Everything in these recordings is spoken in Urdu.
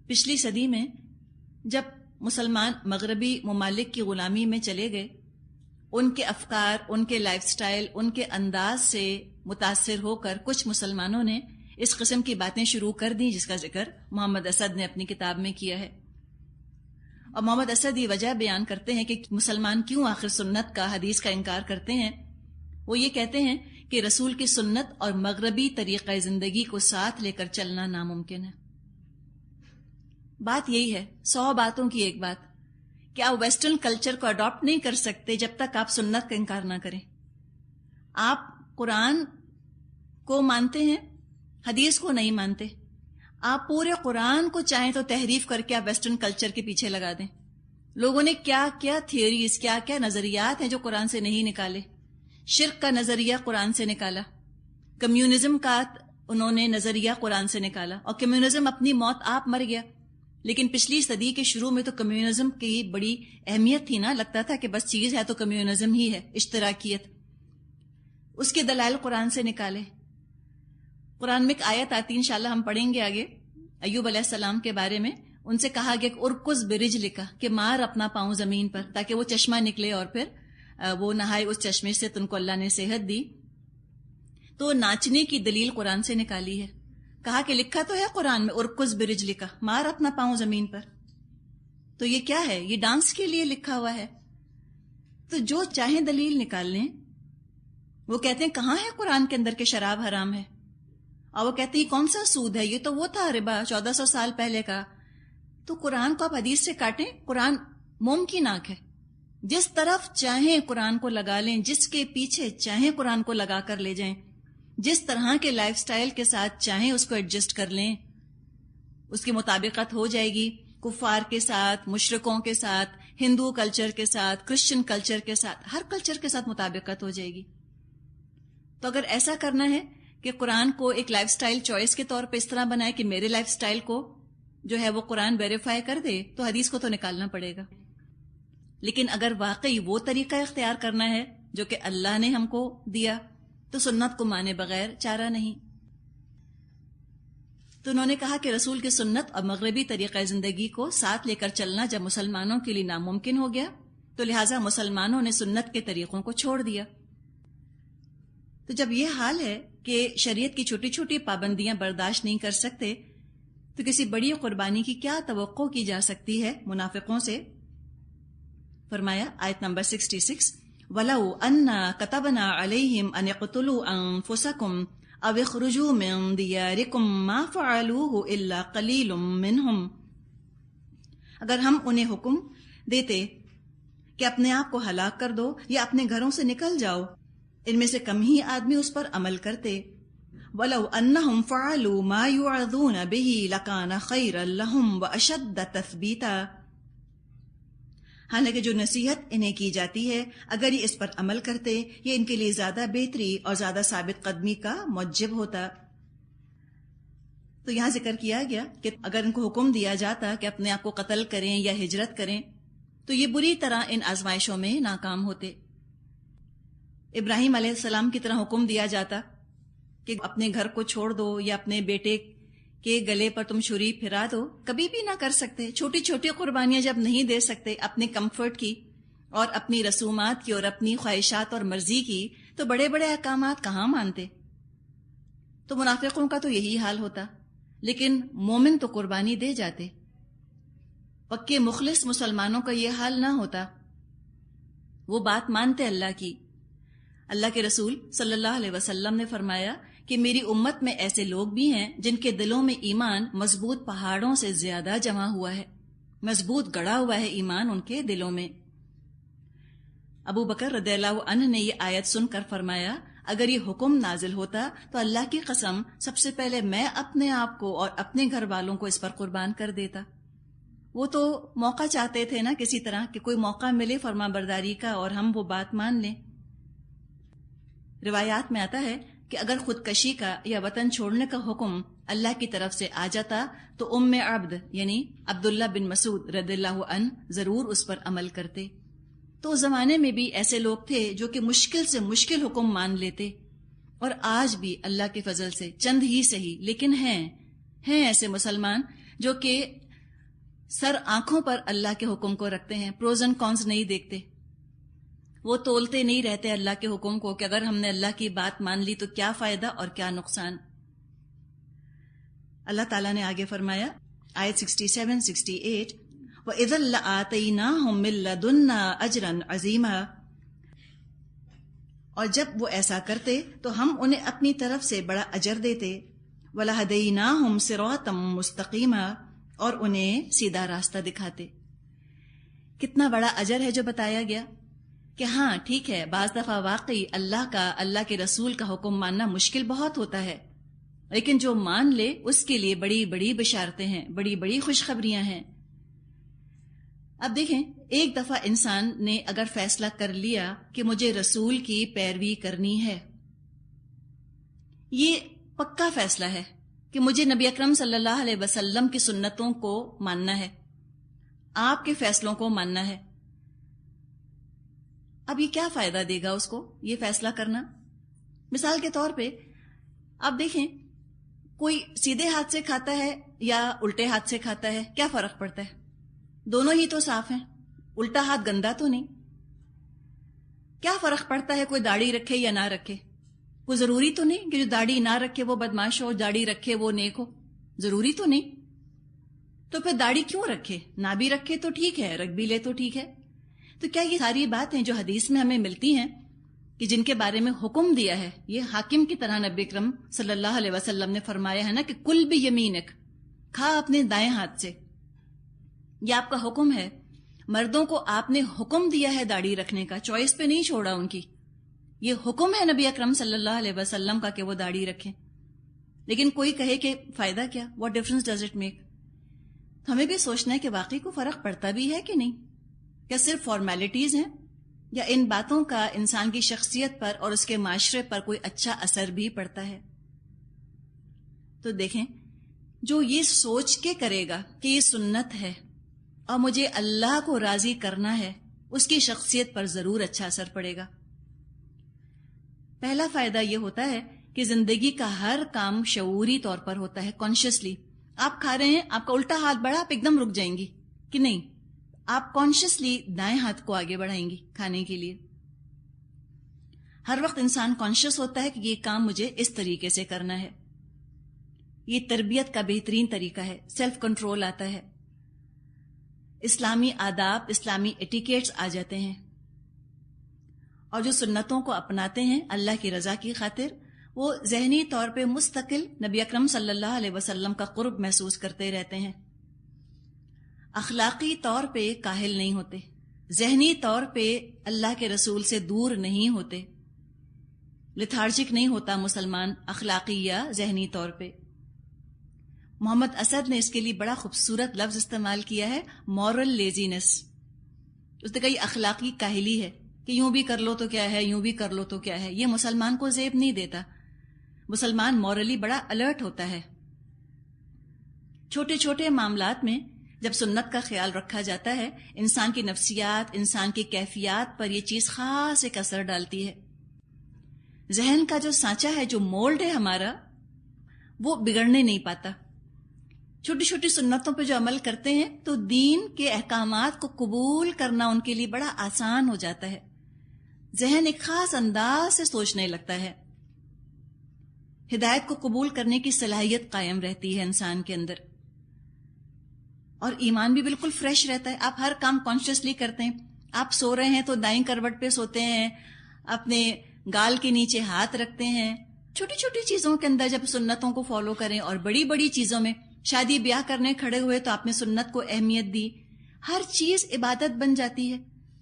پچھلی صدی میں جب مسلمان مغربی ممالک کی غلامی میں چلے گئے، ان کے افکار، ان کے لائف سٹائل، ان کے انداز سے متاثر ہو کر کچھ مسلمانوں نے اس قسم کی باتیں شروع کر دیں، جس کا ذکر محمد اسد نے اپنی کتاب میں کیا ہے۔ اور محمد اسد یہ وجہ بیان کرتے ہیں کہ مسلمان کیوں آخر سنت کا، حدیث کا انکار کرتے ہیں۔ وہ یہ کہتے ہیں کہ رسول کی سنت اور مغربی طریقہ زندگی کو ساتھ لے کر چلنا ناممکن ہے۔ بات یہی ہے، 100 باتوں کی ایک بات، کہ آپ ویسٹرن کلچر کو اڈاپٹ نہیں کر سکتے جب تک آپ سنت کا انکار نہ کریں۔ آپ قرآن کو مانتے ہیں، حدیث کو نہیں مانتے۔ آپ پورے قرآن کو چاہیں تو تحریف کر کے آپ ویسٹرن کلچر کے پیچھے لگا دیں۔ لوگوں نے کیا کیا تھیوریز، کیا کیا نظریات ہیں جو قرآن سے نہیں نکالے۔ شرک کا نظریہ قرآن سے نکالا، کمیونزم کا انہوں نے نظریہ قرآن سے نکالا، اور کمیونزم اپنی موت آپ مر گیا۔ لیکن پچھلی صدی کے شروع میں تو کمیونزم کی بڑی اہمیت تھی نا، لگتا تھا کہ بس چیز ہے تو کمیونزم ہی ہے، اشتراکیت۔ اس کے دلائل قرآن سے نکالے۔ قرآن میں ایک آیت آتی، انشاءاللہ ہم پڑھیں گے آگے، ایوب علیہ السلام کے بارے میں۔ ان سے کہا گیا کہ ارکز برجلک، کہ مار اپنا پاؤں زمین پر تاکہ وہ چشمہ نکلے، اور پھر وہ نہائے اس چشمے سے، تو ان کو اللہ نے صحت دی۔ تو ناچنے کی دلیل قرآن سے نکالی ہے، کہا کہ لکھا تو ہے قرآن میں ارکز برجلک، مار اپنا پاؤں زمین پر، تو یہ کیا ہے؟ یہ ڈانس کے لیے لکھا ہوا ہے۔ تو جو چاہیں دلیل نکال لیں۔ وہ کہتے ہیں کہاں ہے قرآن کے اندر کہ شراب حرام ہے؟ اور وہ کہتے ہیں کون سا سود ہے؟ یہ تو وہ تھا ربا 1400 سال پہلے کا۔ تو قرآن کو آپ حدیث سے کاٹیں، قرآن موم کی ناک ہے، جس طرف چاہیں قرآن کو لگا لیں، جس کے پیچھے چاہیں قرآن کو لگا کر لے جائیں، جس طرح کے لائف سٹائل کے ساتھ چاہیں اس کو ایڈجسٹ کر لیں، اس کی مطابقت ہو جائے گی۔ کفار کے ساتھ، مشرکوں کے ساتھ، ہندو کلچر کے ساتھ، کرسچن کلچر کے ساتھ، ہر کلچر کے ساتھ مطابقت ہو جائے گی۔ تو اگر ایسا کرنا ہے کہ قرآن کو ایک لائف سٹائل چوائس کے طور پہ اس طرح بنائے کہ میرے لائف سٹائل کو جو ہے وہ قرآن ویریفائی کر دے، تو حدیث کو تو نکالنا پڑے گا۔ لیکن اگر واقعی وہ طریقہ اختیار کرنا ہے جو کہ اللہ نے ہم کو دیا، تو سنت کو مانے بغیر چارہ نہیں۔ تو انہوں نے کہا کہ رسول کی سنت اور مغربی طریقہ زندگی کو ساتھ لے کر چلنا جب مسلمانوں کے لیے ناممکن ہو گیا، تو لہٰذا مسلمانوں نے سنت کے طریقوں کو چھوڑ دیا۔ تو جب یہ حال ہے کہ شریعت کی چھوٹی چھوٹی پابندیاں برداشت نہیں کر سکتے، تو کسی بڑی قربانی کی کیا توقع کی جا سکتی ہے منافقوں سے؟ فرمایا آیت نمبر 66، وَلَوْ أَنَّا كَتَبْنَا عَلَيْهِمْ أَنِ اقْتُلُوا أَنفُسَكُمْ أَوْ اخْرُجُوا مِنْ دِيَارِكُمْ مَا فَعَلُوهُ إِلَّا قَلِيلٌ مِّنْهُمْ، اگر ہم انہیں حکم دیتے کہ اپنے آپ کو ہلاک کر دو یا اپنے گھروں سے نکل جاؤ، ان میں سے کم ہی آدمی اس پر عمل کرتے۔ وَلَوْ أَنَّهُمْ فَعَلُوا مَا يُوعَظُونَ بِهِ لَكَانَ خَيْرًا لَهُمْ وَأَشَدَّ تَثْبِيتًا، حالانکہ جو نصیحت انہیں کی جاتی ہے اگر یہ اس پر عمل کرتے، یہ ان کے لیے زیادہ بہتری اور زیادہ ثابت قدمی کا موجب ہوتا۔ تو یہاں ذکر کیا گیا کہ اگر ان کو حکم دیا جاتا کہ اپنے آپ کو قتل کریں یا ہجرت کریں، تو یہ بری طرح ان آزمائشوں میں ناکام ہوتے۔ ابراہیم علیہ السلام کی طرح حکم دیا جاتا کہ اپنے گھر کو چھوڑ دو یا اپنے بیٹے کے گلے پر تم چھری پھرا دو، کبھی بھی نہ کر سکتے۔ چھوٹی چھوٹی قربانیاں جب نہیں دے سکتے اپنے کمفرٹ کی اور اپنی رسومات کی اور اپنی خواہشات اور مرضی کی، تو بڑے بڑے احکامات کہاں مانتے؟ تو منافقوں کا تو یہی حال ہوتا، لیکن مومن تو قربانی دے جاتے۔ پکے مخلص مسلمانوں کا یہ حال نہ ہوتا، وہ بات مانتے اللہ کی۔ اللہ کے رسول صلی اللہ علیہ وسلم نے فرمایا کہ میری امت میں ایسے لوگ بھی ہیں جن کے دلوں میں ایمان مضبوط پہاڑوں سے زیادہ جمع ہوا ہے، مضبوط گڑا ہوا ہے ایمان ان کے دلوں میں۔ ابو بکر رضی اللہ عنہ نے یہ آیت سن کر فرمایا، اگر یہ حکم نازل ہوتا تو اللہ کی قسم سب سے پہلے میں اپنے آپ کو اور اپنے گھر والوں کو اس پر قربان کر دیتا۔ وہ تو موقع چاہتے تھے نا کسی طرح کہ کوئی موقع ملے فرما برداری کا اور ہم وہ بات مان لیں۔ روایات میں آتا ہے کہ اگر خودکشی کا یا وطن چھوڑنے کا حکم اللہ کی طرف سے آ جاتا تو عبد یعنی عبداللہ بن مسعود رضی اللہ عنہ ضرور اس پر عمل کرتے۔ تو اس زمانے میں بھی ایسے لوگ تھے جو کہ مشکل سے مشکل حکم مان لیتے، اور آج بھی اللہ کے فضل سے چند ہی صحیح لیکن ہیں ایسے مسلمان جو کہ سر آنکھوں پر اللہ کے حکم کو رکھتے ہیں، پروز اینڈ کونس نہیں دیکھتے، وہ تولتے نہیں رہتے اللہ کے حکم کو کہ اگر ہم نے اللہ کی بات مان لی تو کیا فائدہ اور کیا نقصان۔ اللہ تعالیٰ نے آگے فرمایا آیت 67-68 وَإِذًا لَآتَيْنَاهُم مِّن لَّدُنَّا أَجْرًا عَظِيمًا، اور جب وہ ایسا کرتے تو ہم انہیں اپنی طرف سے بڑا اجر دیتے، وَلَهَدَيْنَاهُمْ صِرَاطًا مُّسْتَقِيمًا، اور انہیں سیدھا راستہ دکھاتے۔ کتنا بڑا اجر ہے جو بتایا گیا کہ ہاں ٹھیک ہے، بعض دفعہ واقعی اللہ کے رسول کا حکم ماننا مشکل بہت ہوتا ہے، لیکن جو مان لے اس کے لیے بڑی بڑی بشارتیں ہیں، بڑی بڑی خوشخبریاں ہیں۔ اب دیکھیں، ایک دفعہ انسان نے اگر فیصلہ کر لیا کہ مجھے رسول کی پیروی کرنی ہے، یہ پکا فیصلہ ہے کہ مجھے نبی اکرم صلی اللہ علیہ وسلم کی سنتوں کو ماننا ہے، آپ کے فیصلوں کو ماننا ہے، اب یہ کیا فائدہ دے گا اس کو یہ فیصلہ کرنا؟ مثال کے طور پہ آپ دیکھیں، کوئی سیدھے ہاتھ سے کھاتا ہے یا الٹے ہاتھ سے کھاتا ہے، کیا فرق پڑتا ہے؟ دونوں ہی تو صاف ہیں، الٹا ہاتھ گندا تو نہیں۔ کیا فرق پڑتا ہے کوئی داڑھی رکھے یا نہ رکھے؟ کوئی ضروری تو نہیں کہ جو داڑھی نہ رکھے وہ بدماش ہو، داڑھی رکھے وہ نیک ہو، ضروری تو نہیں۔ تو پھر داڑھی کیوں رکھے؟ نہ بھی رکھے تو ٹھیک ہے، رکھ بھی لے تو ٹھیک ہے۔ تو کیا یہ ساری باتیں جو حدیث میں ہمیں ملتی ہیں کہ جن کے بارے میں حکم دیا ہے، یہ حاکم کی طرح نبی اکرم صلی اللہ علیہ وسلم نے فرمایا ہے نا کہ کل بھی یمینک، کھا اپنے دائیں ہاتھ سے، یہ آپ کا حکم ہے۔ مردوں کو آپ نے حکم دیا ہے داڑھی رکھنے کا، چوائس پہ نہیں چھوڑا ان کی، یہ حکم ہے نبی اکرم صلی اللہ علیہ وسلم کا کہ وہ داڑھی رکھیں۔ لیکن کوئی کہے کہ فائدہ کیا، what difference does it make? تو ہمیں بھی سوچنا ہے کہ واقعی کو فرق پڑتا بھی ہے کہ نہیں، کیا صرف فارمیلٹیز ہیں، یا ان باتوں کا انسان کی شخصیت پر اور اس کے معاشرے پر کوئی اچھا اثر بھی پڑتا ہے؟ تو دیکھیں، جو یہ سوچ کے کرے گا کہ یہ سنت ہے اور مجھے اللہ کو راضی کرنا ہے، اس کی شخصیت پر ضرور اچھا اثر پڑے گا۔ پہلا فائدہ یہ ہوتا ہے کہ زندگی کا ہر کام شعوری طور پر ہوتا ہے، کانشیسلی۔ آپ کھا رہے ہیں، آپ کا الٹا ہاتھ بڑھا، آپ ایک دم رک جائیں گی کہ نہیں، آپ کانشیسلی دائیں ہاتھ کو آگے بڑھائیں گی کھانے کے لیے۔ ہر وقت انسان کانشیس ہوتا ہے کہ یہ کام مجھے اس طریقے سے کرنا ہے۔ یہ تربیت کا بہترین طریقہ ہے، سیلف کنٹرول آتا ہے، اسلامی آداب، اسلامی ایٹیکیٹس آ جاتے ہیں، اور جو سنتوں کو اپناتے ہیں اللہ کی رضا کی خاطر، وہ ذہنی طور پہ مستقل نبی اکرم صلی اللہ علیہ وسلم کا قرب محسوس کرتے رہتے ہیں، اخلاقی طور پہ کاہل نہیں ہوتے، ذہنی طور پہ اللہ کے رسول سے دور نہیں ہوتے، لتھارجک نہیں ہوتا مسلمان اخلاقی یا ذہنی طور پہ۔ محمد اسد نے اس کے لیے بڑا خوبصورت لفظ استعمال کیا ہے، مورل لیزینس۔ اس نے کہا یہ اخلاقی کاہلی ہے کہ یوں بھی کر لو تو کیا ہے، یوں بھی کر لو تو کیا ہے، یہ مسلمان کو زیب نہیں دیتا۔ مسلمان مورلی بڑا الرٹ ہوتا ہے، چھوٹے چھوٹے معاملات میں جب سنت کا خیال رکھا جاتا ہے، انسان کی نفسیات، انسان کی کیفیات پر یہ چیز خاص ایک اثر ڈالتی ہے۔ ذہن کا جو سانچہ ہے، جو مولڈ ہے ہمارا، وہ بگڑنے نہیں پاتا۔ چھوٹی چھوٹی سنتوں پہ جو عمل کرتے ہیں تو دین کے احکامات کو قبول کرنا ان کے لیے بڑا آسان ہو جاتا ہے، ذہن ایک خاص انداز سے سوچنے لگتا ہے، ہدایت کو قبول کرنے کی صلاحیت قائم رہتی ہے انسان کے اندر، اور ایمان بھی بالکل فریش رہتا ہے۔ آپ ہر کام کانشیسلی کرتے ہیں، آپ سو رہے ہیں تو دائیں کروٹ پہ سوتے ہیں، اپنے گال کے نیچے ہاتھ رکھتے ہیں، چھوٹی چھوٹی چیزوں کے اندر جب سنتوں کو فالو کریں، اور بڑی بڑی چیزوں میں شادی بیاہ کرنے کھڑے ہوئے تو آپ نے سنت کو اہمیت دی، ہر چیز عبادت بن جاتی ہے۔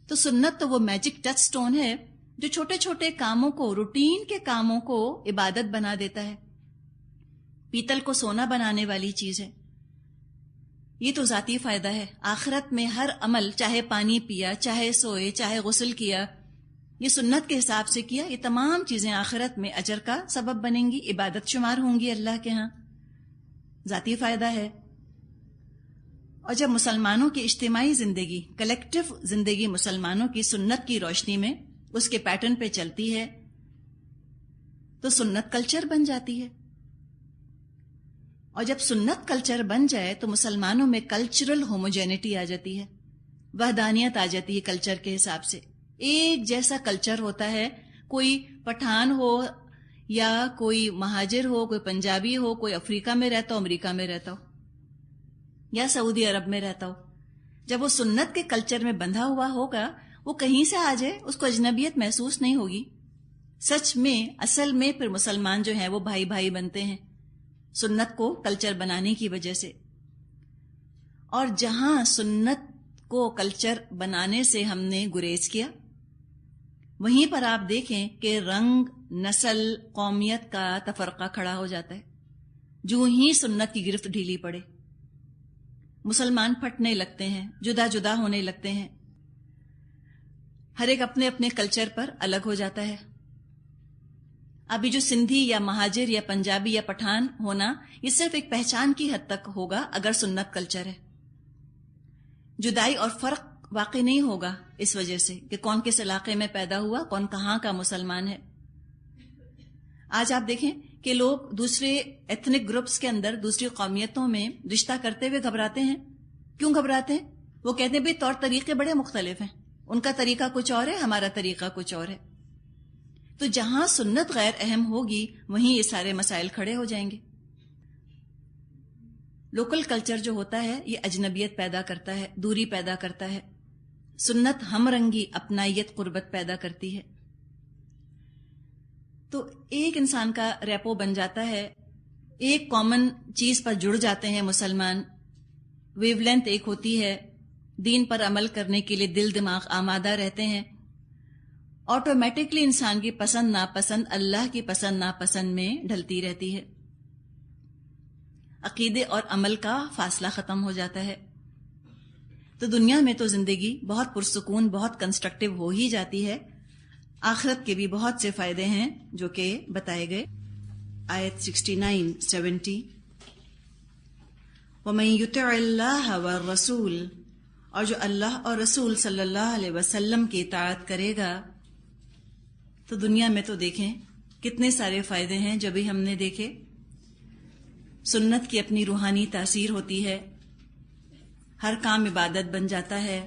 تو سنت تو وہ میجک ٹچ سٹون ہے جو چھوٹے چھوٹے کاموں کو، روٹین کے کاموں کو عبادت بنا دیتا ہے، پیتل کو سونا بنانے والی چیز ہے۔ یہ تو ذاتی فائدہ ہے، آخرت میں ہر عمل، چاہے پانی پیا، چاہے سوئے، چاہے غسل کیا، یہ سنت کے حساب سے کیا، یہ تمام چیزیں آخرت میں اجر کا سبب بنیں گی، عبادت شمار ہوں گی اللہ کے ہاں، ذاتی فائدہ ہے۔ اور جب مسلمانوں کی اجتماعی زندگی، کلیکٹو زندگی مسلمانوں کی سنت کی روشنی میں اس کے پیٹرن پہ چلتی ہے تو سنت کلچر بن جاتی ہے۔ اور جب سنت کلچر بن جائے تو مسلمانوں میں کلچرل ہوموجینٹی آ جاتی ہے، وحدانیت آ جاتی ہے کلچر کے حساب سے، ایک جیسا کلچر ہوتا ہے. کوئی پٹھان ہو یا کوئی مہاجر ہو، کوئی پنجابی ہو، کوئی افریقہ میں رہتا ہو، امریکہ میں رہتا ہو یا سعودی عرب میں رہتا ہو، جب وہ سنت کے کلچر میں بندھا ہوا ہوگا، وہ کہیں سے آ جائے اس کو اجنبیت محسوس نہیں ہوگی. سچ میں اصل میں پھر مسلمان جو ہیں وہ بھائی بھائی بنتے ہیں سنت کو کلچر بنانے کی وجہ سے. اور جہاں سنت کو کلچر بنانے سے ہم نے گریز کیا، وہیں پر آپ دیکھیں کہ رنگ، نسل، قومیت کا تفرقہ کھڑا ہو جاتا ہے. جو ہی سنت کی گرفت ڈھیلی پڑے مسلمان پھٹنے لگتے ہیں، جدا جدا ہونے لگتے ہیں، ہر ایک اپنے اپنے کلچر پر الگ ہو جاتا ہے. ابھی جو سندھی یا مہاجر یا پنجابی یا پٹھان ہونا، یہ صرف ایک پہچان کی حد تک ہوگا اگر سنت کلچر ہے. جدائی اور فرق واقع نہیں ہوگا اس وجہ سے کہ کون کس علاقے میں پیدا ہوا، کون کہاں کا مسلمان ہے. آج آپ دیکھیں کہ لوگ دوسرے ایتھنک گروپس کے اندر، دوسری قومیتوں میں رشتہ کرتے ہوئے گھبراتے ہیں. کیوں گھبراتے ہیں؟ وہ کہتے ہیں بھئی طور طریقے بڑے مختلف ہیں، ان کا طریقہ کچھ اور ہے، ہمارا طریقہ کچھ اور ہے. تو جہاں سنت غیر اہم ہوگی وہیں یہ سارے مسائل کھڑے ہو جائیں گے. لوکل کلچر جو ہوتا ہے یہ اجنبیت پیدا کرتا ہے، دوری پیدا کرتا ہے. سنت ہم رنگی، اپنائیت، قربت پیدا کرتی ہے. تو ایک انسان کا ریپو بن جاتا ہے، ایک کامن چیز پر جڑ جاتے ہیں مسلمان، ویو لینتھ ایک ہوتی ہے، دین پر عمل کرنے کے لیے دل دماغ آمادہ رہتے ہیں. آٹومیٹکلی انسان کی پسند ناپسند اللہ کی پسند ناپسند میں ڈھلتی رہتی ہے. عقیدے اور عمل کا فاصلہ ختم ہو جاتا ہے. تو دنیا میں تو زندگی بہت پرسکون، بہت کنسٹرکٹیو ہو ہی جاتی ہے. آخرت کے بھی بہت سے فائدے ہیں جو کہ بتائے گئے. آیت 69-70 وَمَن يُطِعِ اللَّهَ وَالرَّسُولَ، اور جو اللہ اور رسول صلی اللہ علیہ وسلم کی اطاعت کرے گا. تو دنیا میں تو دیکھیں کتنے سارے فائدے ہیں جو بھی ہم نے دیکھے. سنت کی اپنی روحانی تاثیر ہوتی ہے، ہر کام عبادت بن جاتا ہے،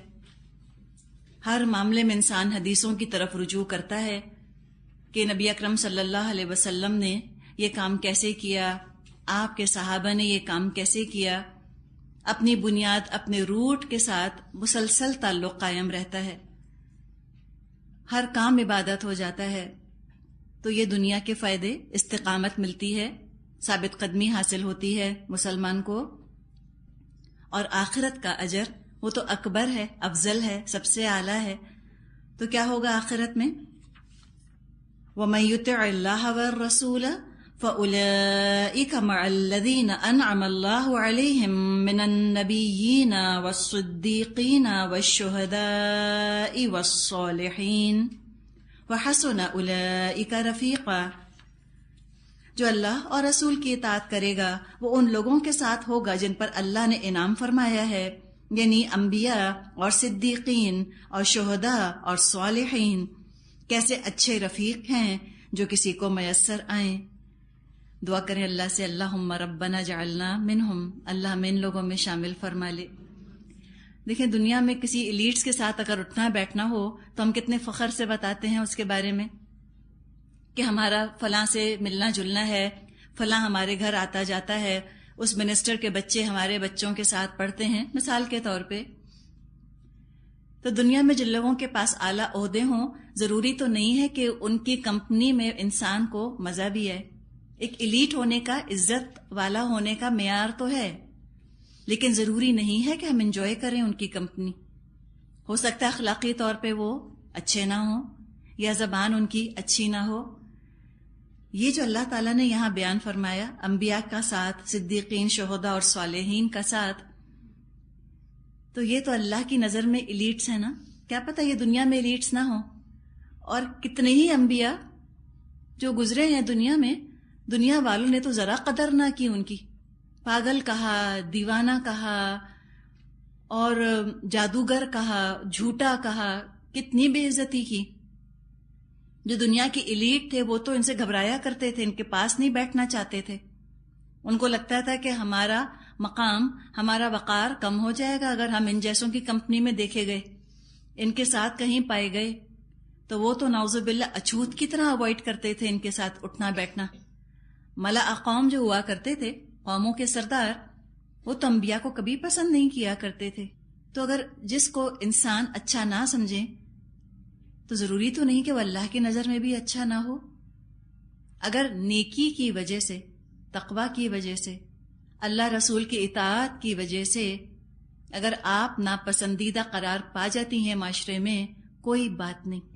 ہر معاملے میں انسان حدیثوں کی طرف رجوع کرتا ہے کہ نبی اکرم صلی اللہ علیہ وسلم نے یہ کام کیسے کیا، آپ کے صحابہ نے یہ کام کیسے کیا. اپنی بنیاد، اپنے روٹ کے ساتھ مسلسل تعلق قائم رہتا ہے، ہر کام عبادت ہو جاتا ہے. تو یہ دنیا کے فائدے، استقامت ملتی ہے، ثابت قدمی حاصل ہوتی ہے مسلمان کو. اور آخرت کا اجر وہ تو اکبر ہے، افضل ہے، سب سے اعلیٰ ہے. تو کیا ہوگا آخرت میں؟ وَمَن يُطِعِ اللَّهَ وَالرَّسُولَ فَأُولَئِكَ مَعَ الَّذِينَ أَنْعَمَ اللَّهُ عَلَيْهِم مِّنَ النَّبِيِّينَ وَالصِّدِّيقِينَ وَالشُّهَدَاءِ وَالصَّالِحِينَ وَحَسُنَ أُولَئِكَ رَفِيقًا. جو اللہ اور رسول کی اطاعت کرے گا وہ ان لوگوں کے ساتھ ہوگا جن پر اللہ نے انعام فرمایا ہے، یعنی انبیاء اور صدیقین اور شہداء اور صالحین. کیسے اچھے رفیق ہیں جو کسی کو میسر آئیں. دعا کریں اللہ سے، اللہم ربنا جعلنا منہم، اللہ ہمیں ان لوگوں میں شامل فرما لے. دیکھیں دنیا میں کسی ایلیٹس کے ساتھ اگر اٹھنا بیٹھنا ہو تو ہم کتنے فخر سے بتاتے ہیں اس کے بارے میں کہ ہمارا فلاں سے ملنا جلنا ہے، فلاں ہمارے گھر آتا جاتا ہے، اس منسٹر کے بچے ہمارے بچوں کے ساتھ پڑھتے ہیں، مثال کے طور پہ. تو دنیا میں جن لوگوں کے پاس اعلیٰ عہدے ہوں، ضروری تو نہیں ہے کہ ان کی کمپنی میں انسان کو مزہ بھی ہے. ایک ایلیٹ ہونے کا، عزت والا ہونے کا معیار تو ہے، لیکن ضروری نہیں ہے کہ ہم انجوائے کریں ان کی کمپنی. ہو سکتا ہے اخلاقی طور پہ وہ اچھے نہ ہوں یا زبان ان کی اچھی نہ ہو. یہ جو اللہ تعالیٰ نے یہاں بیان فرمایا، انبیاء کا ساتھ، صدیقین، شہداء اور صالحین کا ساتھ، تو یہ تو اللہ کی نظر میں ایلیٹس ہیں نا. کیا پتہ یہ دنیا میں ایلیٹس نہ ہوں. اور کتنے ہی انبیاء جو گزرے ہیں دنیا میں، دنیا والوں نے تو ذرا قدر نہ کی ان کی. پاگل کہا، دیوانہ کہا، اور جادوگر کہا، جھوٹا کہا، کتنی بے عزتی کی. جو دنیا کے ایلیٹ تھے وہ تو ان سے گھبرایا کرتے تھے، ان کے پاس نہیں بیٹھنا چاہتے تھے. ان کو لگتا تھا کہ ہمارا مقام، ہمارا وقار کم ہو جائے گا اگر ہم ان جیسوں کی کمپنی میں دیکھے گئے، ان کے ساتھ کہیں پائے گئے، تو وہ تو نعوذ باللہ اچھوت کی طرح اوائڈ کرتے تھے ان کے ساتھ اٹھنا بیٹھنا۔ ملا قوم جو ہوا کرتے تھے، قوموں کے سردار، وہ تو انبیاء کو کبھی پسند نہیں کیا کرتے تھے۔ تو اگر جس کو انسان اچھا نہ سمجھیں تو ضروری تو نہیں کہ وہ اللہ کی نظر میں بھی اچھا نہ ہو۔ اگر نیکی کی وجہ سے، تقوی کی وجہ سے، اللہ رسول کی اطاعت کی وجہ سے اگر آپ ناپسندیدہ قرار پا جاتی ہیں معاشرے میں، کوئی بات نہیں۔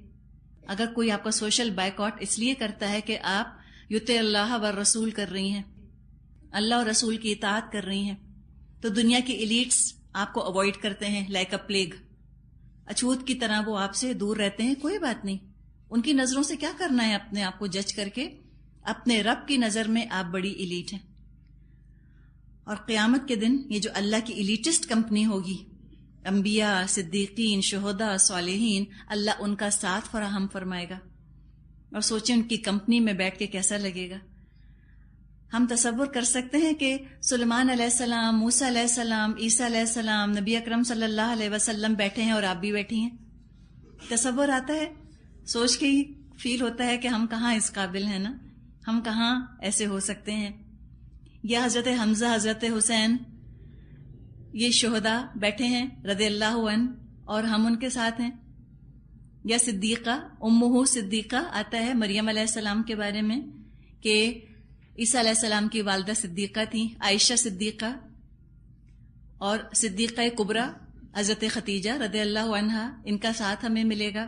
اگر کوئی آپ کا سوشل بائیکاٹ اس لیے کرتا ہے کہ آپ یطیع اللہ و رسول کر رہی ہیں، اللہ اور رسول کی اطاعت کر رہی ہیں، تو دنیا کی ایلیٹس آپ کو اوائڈ کرتے ہیں لائک اے پلیگ، اچھوت کی طرح وہ آپ سے دور رہتے ہیں، کوئی بات نہیں۔ ان کی نظروں سے کیا کرنا ہے اپنے آپ کو جج کر کے؟ اپنے رب کی نظر میں آپ بڑی ایلیٹ ہیں۔ اور قیامت کے دن یہ جو اللہ کی ایلیٹسٹ کمپنی ہوگی، انبیاء، صدیقین، شہداء، صالحین، اللہ ان کا ساتھ فراہم فرمائے گا۔ اور سوچیں ان کی کمپنی میں بیٹھ کے کیسا لگے گا۔ ہم تصور کر سکتے ہیں کہ سلیمان علیہ السلام، موسیٰ علیہ السلام، عیسیٰ علیہ السلام، نبی اکرم صلی اللہ علیہ وسلم بیٹھے ہیں اور آپ بھی بیٹھی ہیں۔ تصور آتا ہے، سوچ کے ہی فیل ہوتا ہے کہ ہم کہاں اس قابل ہیں نا، ہم کہاں ایسے ہو سکتے ہیں۔ یا حضرت حمزہ، حضرت حسین، یہ شہداء بیٹھے ہیں رضی اللہ عنہ اور ہم ان کے ساتھ ہیں۔ یا صدیقہ، امہ صدیقہ آتا ہے مریم علیہ السلام کے بارے میں کہ عیسیٰ علیہ السلام کی والدہ صدیقہ تھیں، عائشہ صدیقہ، اور صدیقہ کبریٰ حضرت ختیجہ رضی اللہ عنہا، ان کا ساتھ ہمیں ملے گا۔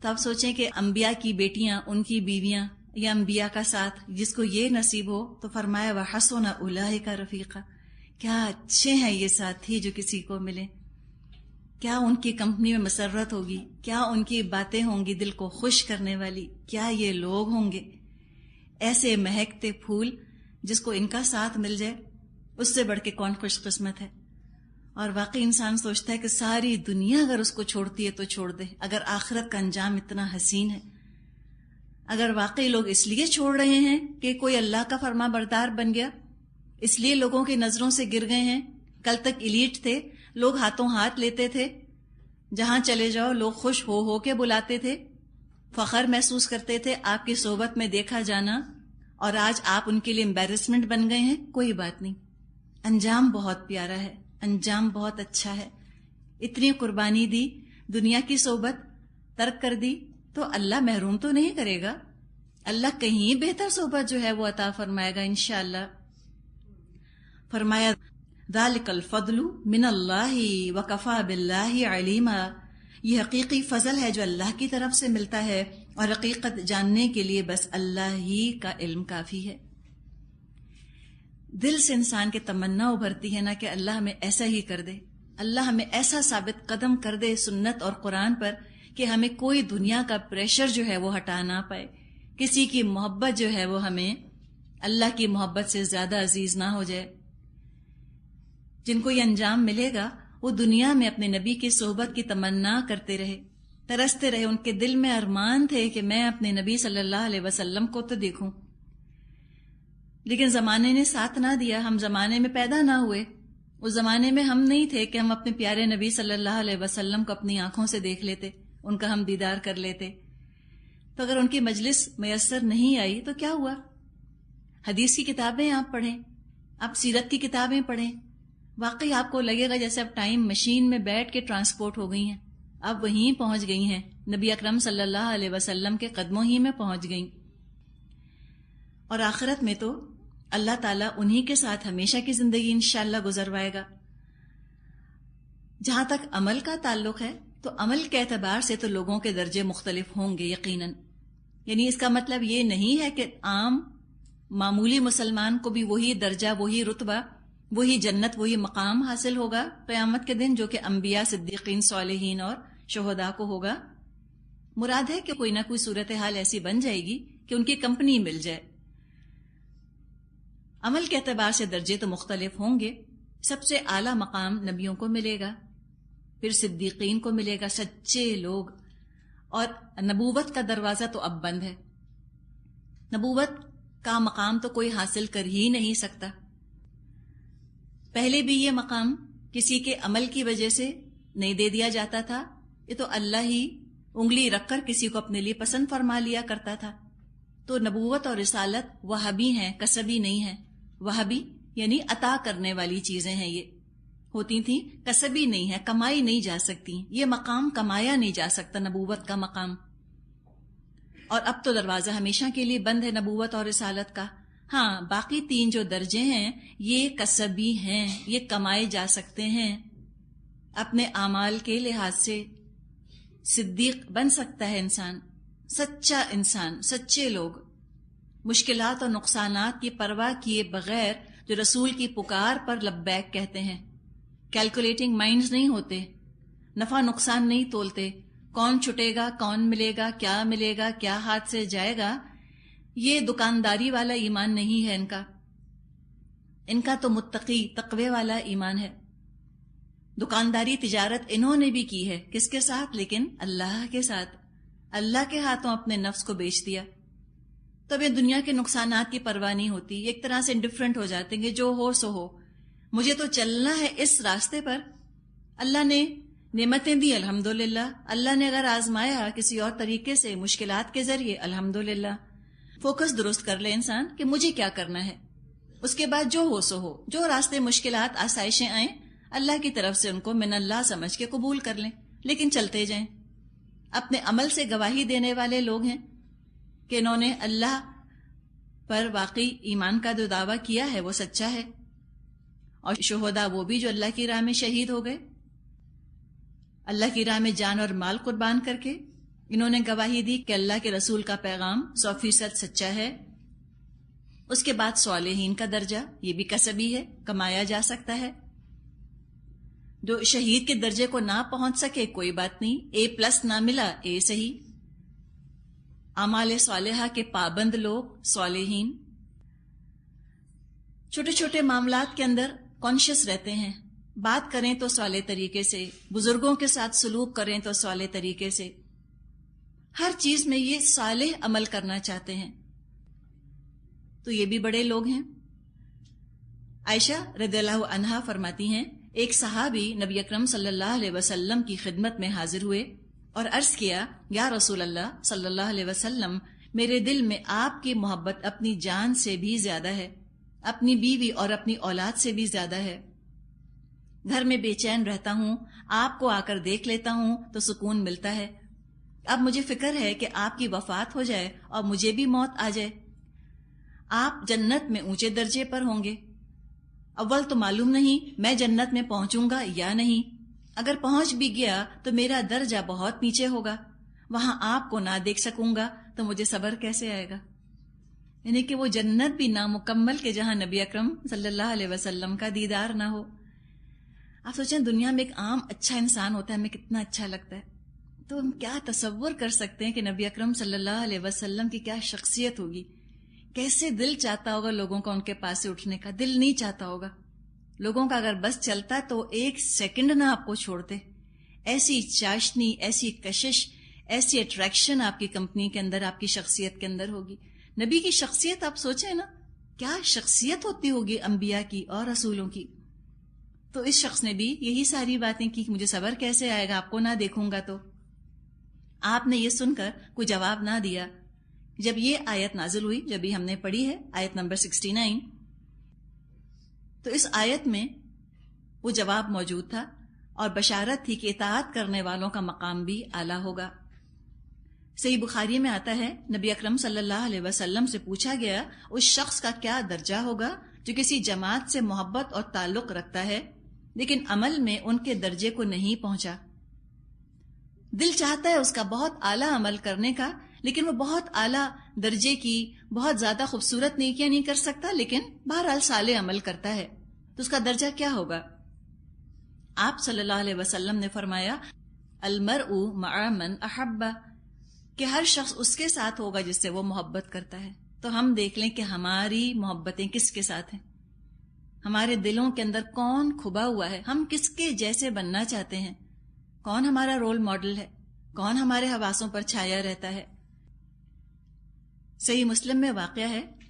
تو آپ سوچیں کہ انبیاء کی بیٹیاں، ان کی بیویاں، یا انبیاء کا ساتھ جس کو یہ نصیب ہو، تو فرمایا وَحَسُنَ أُولَٰئِکَ رَفِیقًا، کیا اچھے ہیں یہ ساتھی جو کسی کو ملے، کیا ان کی کمپنی میں مسرت ہوگی، کیا ان کی باتیں ہوں گی دل کو خوش کرنے والی، کیا یہ لوگ ہوں گے ایسے مہکتے پھول جس کو ان کا ساتھ مل جائے، اس سے بڑھ کے کون خوش قسمت ہے۔ اور واقعی انسان سوچتا ہے کہ ساری دنیا اگر اس کو چھوڑتی ہے تو چھوڑ دے، اگر آخرت کا انجام اتنا حسین ہے، اگر واقعی لوگ اس لیے چھوڑ رہے ہیں کہ کوئی اللہ کا فرما بردار بن گیا، اس لیے لوگوں کی نظروں سے گر گئے ہیں۔ کل تک ایلیٹ تھے، لوگ ہاتھوں ہاتھ لیتے تھے، جہاں چلے جاؤ لوگ خوش ہو کے بلاتے تھے، فخر محسوس کرتے تھے آپ کی صحبت میں دیکھا جانا، اور آج آپ ان کے لیے امبیرسمنٹ بن گئے ہیں۔ کوئی بات نہیں، انجام بہت پیارا ہے، انجام بہت اچھا ہے۔ اتنی قربانی دی، دنیا کی صحبت ترک کر دی، تو اللہ محروم تو نہیں کرے گا، اللہ کہیں بہتر صحبت جو ہے وہ عطا فرمائے گا انشاءاللہ۔ فرمایا ذالک الفضل من اللہ وکفی باللہ علیما، یہ حقیقی فضل ہے جو اللہ کی طرف سے ملتا ہے، اور حقیقت جاننے کے لیے بس اللہ ہی کا علم کافی ہے۔ دل سے انسان کی تمنا ابھرتی ہے نا کہ اللہ ہمیں ایسا ہی کر دے، اللہ ہمیں ایسا ثابت قدم کر دے سنت اور قرآن پر کہ ہمیں کوئی دنیا کا پریشر جو ہے وہ ہٹا نہ پائے، کسی کی محبت جو ہے وہ ہمیں اللہ کی محبت سے زیادہ عزیز نہ ہو جائے۔ جن کو یہ انجام ملے گا وہ دنیا میں اپنے نبی کی صحبت کی تمنا کرتے رہے، ترستے رہے، ان کے دل میں ارمان تھے کہ میں اپنے نبی صلی اللہ علیہ وسلم کو تو دیکھوں، لیکن زمانے نے ساتھ نہ دیا، ہم زمانے میں پیدا نہ ہوئے، اس زمانے میں ہم نہیں تھے کہ ہم اپنے پیارے نبی صلی اللہ علیہ وسلم کو اپنی آنکھوں سے دیکھ لیتے، ان کا ہم دیدار کر لیتے۔ تو اگر ان کی مجلس میسر نہیں آئی تو کیا ہوا؟ حدیث کی کتابیں آپ پڑھیں، آپ سیرت کی کتابیں پڑھیں، واقعی آپ کو لگے گا جیسے اب ٹائم مشین میں بیٹھ کے ٹرانسپورٹ ہو گئی ہیں، اب وہیں پہنچ گئی ہیں، نبی اکرم صلی اللہ علیہ وسلم کے قدموں ہی میں پہنچ گئیں۔ اور آخرت میں تو اللہ تعالیٰ انہی کے ساتھ ہمیشہ کی زندگی انشاءاللہ گزروائے گا۔ جہاں تک عمل کا تعلق ہے تو عمل کے اعتبار سے تو لوگوں کے درجے مختلف ہوں گے یقیناً، یعنی اس کا مطلب یہ نہیں ہے کہ عام معمولی مسلمان کو بھی وہی درجہ، وہی رتبہ، وہی جنت، وہی مقام حاصل ہوگا قیامت کے دن جو کہ انبیاء، صدیقین، صالحین اور شہداء کو ہوگا۔ مراد ہے کہ کوئی نہ کوئی صورتحال ایسی بن جائے گی کہ ان کی کمپنی مل جائے۔ عمل کے اعتبار سے درجے تو مختلف ہوں گے، سب سے اعلیٰ مقام نبیوں کو ملے گا، پھر صدیقین کو ملے گا، سچے لوگ، اور نبوت کا دروازہ تو اب بند ہے۔ نبوت کا مقام تو کوئی حاصل کر ہی نہیں سکتا. پہلے بھی یہ مقام کسی کے عمل کی وجہ سے نہیں دے دیا جاتا تھا، یہ تو اللہ ہی انگلی رکھ کر کسی کو اپنے لیے پسند فرما لیا کرتا تھا. تو نبوت اور رسالت وہبی ہیں، کسبی نہیں ہیں. وہبی یعنی عطا کرنے والی چیزیں ہیں، یہ ہوتی تھیں، کسبی نہیں ہے، کمائی نہیں جا سکتی. یہ مقام کمایا نہیں جا سکتا، نبوت کا مقام. اور اب تو دروازہ ہمیشہ کے لیے بند ہے نبوت اور رسالت کا. ہاں، باقی 3 جو درجے ہیں یہ کسبی ہیں، یہ کمائے جا سکتے ہیں. اپنے اعمال کے لحاظ سے صدیق بن سکتا ہے انسان، سچا انسان، سچے لوگ مشکلات اور نقصانات کی پرواہ کیے بغیر جو رسول کی پکار پر لبیک کہتے ہیں. کیلکولیٹنگ مائنڈز نہیں ہوتے، نفع نقصان نہیں تولتے، کون چھٹے گا، کون ملے گا، کیا ہاتھ سے جائے گا. یہ دکانداری والا ایمان نہیں ہے ان کا تو متقی تقوی والا ایمان ہے. دکانداری تجارت انہوں نے بھی کی ہے، کس کے ساتھ؟ لیکن اللہ کے ساتھ. اللہ کے ہاتھوں اپنے نفس کو بیچ دیا. تب یہ دنیا کے نقصانات کی پرواہ نہیں ہوتی، ایک طرح سے انڈیفرنٹ ہو جاتے ہیں کہ جو ہو سو ہو، مجھے تو چلنا ہے اس راستے پر. اللہ نے نعمتیں دی الحمدللہ، اللہ نے اگر آزمایا کسی اور طریقے سے مشکلات کے ذریعے الحمدللہ. فوکس درست کر لے انسان کہ مجھے کیا کرنا ہے، اس کے بعد جو ہو سو ہو. جو راستے مشکلات آسائشیں آئیں اللہ کی طرف سے ان کو من اللہ سمجھ کے قبول کر لیں، لیکن چلتے جائیں. اپنے عمل سے گواہی دینے والے لوگ ہیں کہ انہوں نے اللہ پر واقعی ایمان کا جو دعویٰ کیا ہے وہ سچا ہے. اور شہداء وہ بھی جو اللہ کی راہ میں شہید ہو گئے، اللہ کی راہ میں جان اور مال قربان کر کے انہوں نے گواہی دی کہ اللہ کے رسول کا پیغام 100% سچا ہے. اس کے بعد صالحین کا درجہ، یہ بھی کسبی ہے، کمایا جا سکتا ہے. جو شہید کے درجے کو نہ پہنچ سکے کوئی بات نہیں، A+ نہ ملا، A صحیح. اعمال صالحہ کے پابند لوگ صالحین چھوٹے چھوٹے معاملات کے اندر کانشیس رہتے ہیں. بات کریں تو صالح طریقے سے، بزرگوں کے ساتھ سلوک کریں تو صالح طریقے سے، ہر چیز میں یہ صالح عمل کرنا چاہتے ہیں. تو یہ بھی بڑے لوگ ہیں. عائشہ رضی اللہ عنہا فرماتی ہیں ایک صحابی نبی اکرم صلی اللہ علیہ وسلم کی خدمت میں حاضر ہوئے اور عرض کیا، یا رسول اللہ صلی اللہ علیہ وسلم، میرے دل میں آپ کی محبت اپنی جان سے بھی زیادہ ہے، اپنی بیوی اور اپنی اولاد سے بھی زیادہ ہے. گھر میں بے چین رہتا ہوں، آپ کو آ کر دیکھ لیتا ہوں تو سکون ملتا ہے. اب مجھے فکر ہے کہ آپ کی وفات ہو جائے اور مجھے بھی موت آ جائے. آپ جنت میں اونچے درجے پر ہوں گے. اول تو معلوم نہیں میں جنت میں پہنچوں گا یا نہیں، اگر پہنچ بھی گیا تو میرا درجہ بہت نیچے ہوگا، وہاں آپ کو نہ دیکھ سکوں گا تو مجھے صبر کیسے آئے گا. یعنی کہ وہ جنت بھی نامکمل کہ جہاں نبی اکرم صلی اللہ علیہ وسلم کا دیدار نہ ہو. آپ سوچیں دنیا میں ایک عام اچھا انسان ہوتا ہے، ہمیں کتنا اچھا لگتا ہے. تو ہم کیا تصور کر سکتے ہیں کہ نبی اکرم صلی اللہ علیہ وسلم کی کیا شخصیت ہوگی، کیسے دل چاہتا ہوگا لوگوں کا ان کے پاس سے اٹھنے کا. دل نہیں چاہتا ہوگا لوگوں کا، اگر بس چلتا تو 1 سیکنڈ نہ آپ کو چھوڑتے. ایسی چاشنی، ایسی کشش، ایسی اٹریکشن آپ کی کمپنی کے اندر، آپ کی شخصیت کے اندر ہوگی. نبی کی شخصیت آپ سوچیں نا، کیا شخصیت ہوتی ہوگی انبیاء کی اور رسولوں کی. تو اس شخص نے بھی یہی ساری باتیں کی کہ مجھے صبر کیسے آئے گا آپ کو نہ دیکھوں گا. تو آپ نے یہ سن کر کوئی جواب نہ دیا. جب یہ آیت نازل ہوئی، جب بھی ہم نے پڑھی ہے آیت نمبر 69، تو اس آیت میں وہ جواب موجود تھا اور بشارت تھی کہ اطاعت کرنے والوں کا مقام بھی اعلیٰ ہوگا. صحیح بخاری میں آتا ہے نبی اکرم صلی اللہ علیہ وسلم سے پوچھا گیا اس شخص کا کیا درجہ ہوگا جو کسی جماعت سے محبت اور تعلق رکھتا ہے لیکن عمل میں ان کے درجے کو نہیں پہنچا. دل چاہتا ہے اس کا بہت اعلیٰ عمل کرنے کا، لیکن وہ بہت اعلیٰ درجے کی بہت زیادہ خوبصورت نیکیاں نہیں کر سکتا، لیکن بہرحال صالح عمل کرتا ہے. تو اس کا درجہ کیا ہوگا؟ آپ صلی اللہ علیہ وسلم نے فرمایا المرء مع من احب، کہ ہر شخص اس کے ساتھ ہوگا جس سے وہ محبت کرتا ہے. تو ہم دیکھ لیں کہ ہماری محبتیں کس کے ساتھ ہیں، ہمارے دلوں کے اندر کون کھبا ہوا ہے، ہم کس کے جیسے بننا چاہتے ہیں، کون ہمارا رول ماڈل ہے، کون ہمارے حواسوں پر چھایا رہتا ہے. صحیح مسلم میں واقعہ ہے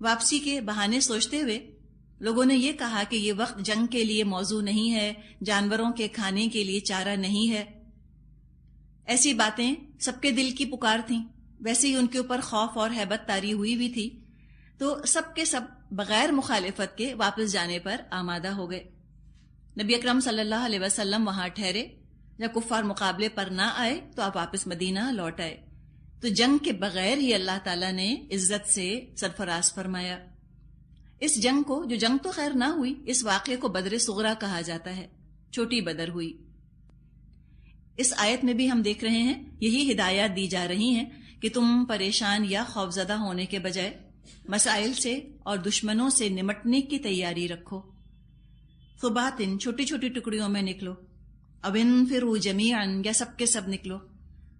واپسی کے بہانے سوچتے ہوئے لوگوں نے یہ کہا کہ یہ وقت جنگ کے لیے موزوں نہیں ہے، جانوروں کے کھانے کے لیے چارہ نہیں ہے۔ ایسی باتیں سب کے دل کی پکار تھیں، ویسے ہی ان کے اوپر خوف اور ہیبت طاری ہوئی بھی تھی، تو سب کے سب بغیر مخالفت کے واپس جانے پر آمادہ ہو گئے۔ نبی اکرم صلی اللہ علیہ وسلم وہاں ٹھہرے، جب کفار مقابلے پر نہ آئے تو آپ واپس مدینہ لوٹ آئے۔ تو جنگ کے بغیر ہی اللہ تعالیٰ نے عزت سے سرفراز فرمایا۔ اس جنگ کو، جو جنگ تو خیر نہ ہوئی، اس واقعے کو بدر صغریٰ کہا جاتا ہے، چھوٹی بدر ہوئی۔ اس آیت میں بھی ہم دیکھ رہے ہیں یہی ہدایات دی جا رہی ہیں کہ تم پریشان یا خوفزدہ ہونے کے بجائے مسائل سے اور دشمنوں سے نمٹنے کی تیاری رکھو۔ ثباتن، چھوٹی چھوٹی ٹکڑیوں میں نکلو، اب انفروا جمیعا، یا سب کے سب نکلو۔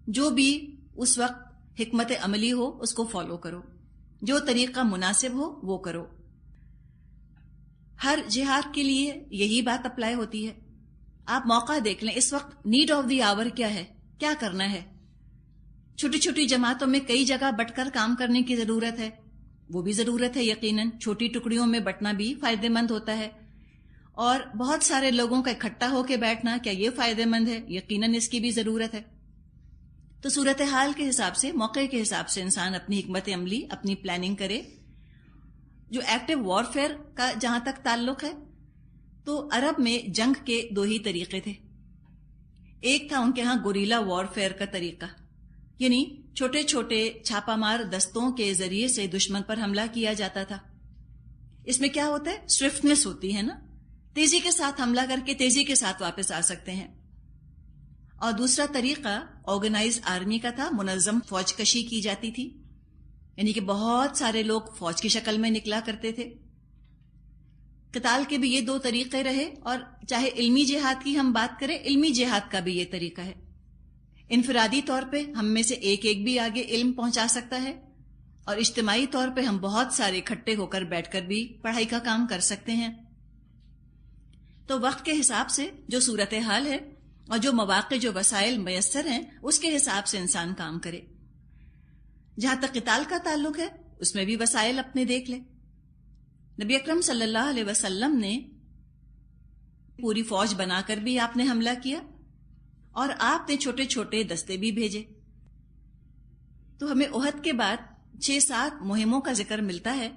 جو بھی اس وقت حکمت عملی ہو اس کو فالو کرو، جو طریقہ مناسب ہو وہ کرو۔ ہر جہاد کے لیے یہی بات اپلائی ہوتی ہے۔ آپ موقع دیکھ لیں، اس وقت نیڈ آف دی آور کیا ہے، کیا کرنا ہے۔ چھوٹی چھوٹی جماعتوں میں کئی جگہ بٹ کر کام کرنے کی ضرورت ہے، وہ بھی ضرورت ہے یقیناً۔ چھوٹی ٹکڑیوں میں بٹنا بھی فائدہ مند ہوتا ہے، اور بہت سارے لوگوں کا اکٹھا ہو کے بیٹھنا، کیا یہ فائدہ مند ہے؟ یقیناً اس کی بھی ضرورت ہے۔ تو صورتحال کے حساب سے، موقع کے حساب سے انسان اپنی حکمت عملی، اپنی پلاننگ کرے۔ جو ایکٹیو وارفیئر کا جہاں تک تعلق ہے، تو عرب میں جنگ کے دو ہی طریقے تھے۔ ایک تھا ان کے ہاں گوریلا وارفیئر کا طریقہ، یعنی چھوٹے چھوٹے چھاپا مار دستوں کے ذریعے سے دشمن پر حملہ کیا جاتا تھا۔ اس میں کیا ہوتا ہے، سوئفٹنس ہوتی ہے نا، تیزی کے ساتھ حملہ کر کے تیزی کے ساتھ واپس آ سکتے ہیں۔ اور دوسرا طریقہ آرگنائز آرمی کا تھا، منظم فوج کشی کی جاتی تھی، یعنی کہ بہت سارے لوگ فوج کی شکل میں نکلا کرتے تھے۔ قتال کے بھی یہ دو طریقے رہے، اور چاہے علمی جہاد کی ہم بات کریں، علمی جہاد کا بھی یہ طریقہ ہے۔ انفرادی طور پہ ہم میں سے ایک ایک بھی آگے علم پہنچا سکتا ہے، اور اجتماعی طور پہ ہم بہت سارے اکٹھے ہو کر بیٹھ کر بھی پڑھائی کا کام کر سکتے ہیں۔ تو وقت کے حساب سے جو صورتحال ہے اور جو مواقع، جو وسائل میسر ہیں، اس کے حساب سے انسان کام کرے۔ جہاں تک قتال کا تعلق ہے، اس میں بھی وسائل اپنے دیکھ لے۔ نبی اکرم صلی اللہ علیہ وسلم نے پوری فوج بنا کر بھی آپ نے حملہ کیا، اور آپ نے چھوٹے چھوٹے دستے بھی بھیجے۔ تو ہمیں احد کے بعد 6-7 مہموں کا ذکر ملتا ہے،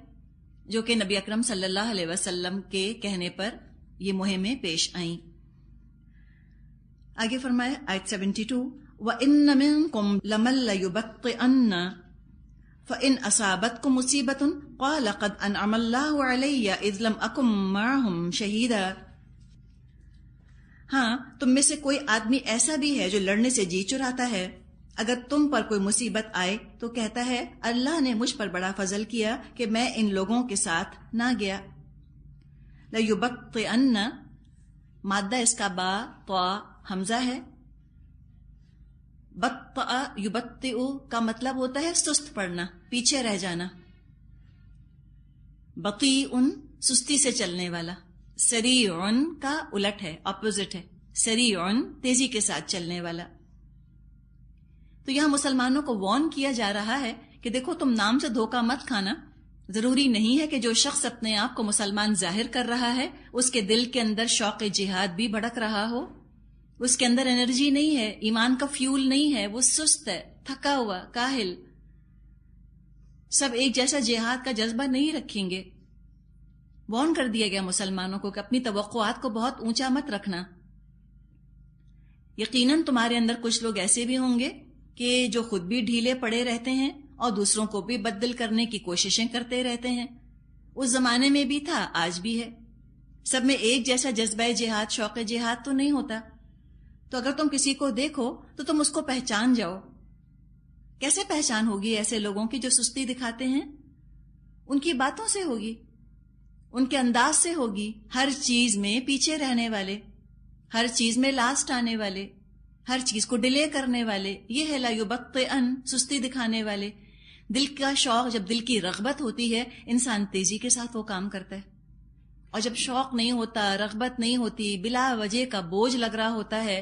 جو کہ نبی اکرم صلی اللہ علیہ وسلم کے کہنے پر یہ مہمیں پیش آئیں۔ آگے فرمایا آیت 72، وَإِنَّ مِنْكُمْ لَمَن لَيُبَطِّئَنَّ فَإِنْ أَصَابَتْكُمْ مُصِيبَةٌ قَالَ قَدْ أَنْعَمَ اللَّهُ عَلَيَّ إِذْ لَمْ أَكُنْ مَعَهُمْ شَهِيدًا۔ ہاں، تم میں سے کوئی آدمی ایسا بھی ہے جو لڑنے سے جی چراتا ہے، اگر تم پر کوئی مصیبت آئے تو کہتا ہے اللہ نے مجھ پر بڑا فضل کیا کہ میں ان لوگوں کے ساتھ نہ گیا۔ لَيُبَطِّئَنَّ، مادہ اس کا با طا حمزہ ہے۔ بطأ یبطئ کا مطلب ہوتا ہے سست پڑنا، پیچھے رہ جانا۔ بطیء سستی سے چلنے والا، سریع کا الٹ ہے، اپوزٹ ہے، سریع تیزی کے ساتھ چلنے والا۔ تو یہاں مسلمانوں کو وارن کیا جا رہا ہے کہ دیکھو تم نام سے دھوکہ مت کھانا۔ ضروری نہیں ہے کہ جو شخص اپنے آپ کو مسلمان ظاہر کر رہا ہے اس کے دل کے اندر شوق جہاد بھی بھڑک رہا ہو، اس کے اندر انرجی نہیں ہے، ایمان کا فیول نہیں ہے، وہ سست ہے، تھکا ہوا، کاہل۔ سب ایک جیسا جہاد کا جذبہ نہیں رکھیں گے۔ وارن کر دیا گیا مسلمانوں کو کہ اپنی توقعات کو بہت اونچا مت رکھنا۔ یقیناً تمہارے اندر کچھ لوگ ایسے بھی ہوں گے کہ جو خود بھی ڈھیلے پڑے رہتے ہیں اور دوسروں کو بھی بدل کرنے کی کوششیں کرتے رہتے ہیں۔ اس زمانے میں بھی تھا، آج بھی ہے۔ سب میں ایک جیسا جذبہ جہاد، شوق جہاد تو نہیں ہوتا۔ تو اگر تم کسی کو دیکھو تو تم اس کو پہچان جاؤ۔ کیسے پہچان ہوگی ایسے لوگوں کی جو سستی دکھاتے ہیں؟ ان کی باتوں سے ہوگی، ان کے انداز سے ہوگی، ہر چیز میں پیچھے رہنے والے، ہر چیز میں لاسٹ آنے والے، ہر چیز کو ڈیلے کرنے والے۔ یہ ہے لا یبطئن، سستی دکھانے والے۔ دل کا شوق، جب دل کی رغبت ہوتی ہے انسان تیزی کے ساتھ وہ کام کرتا ہے، اور جب شوق نہیں ہوتا، رغبت نہیں ہوتی، بلا وجہ کا بوجھ لگ رہا ہوتا ہے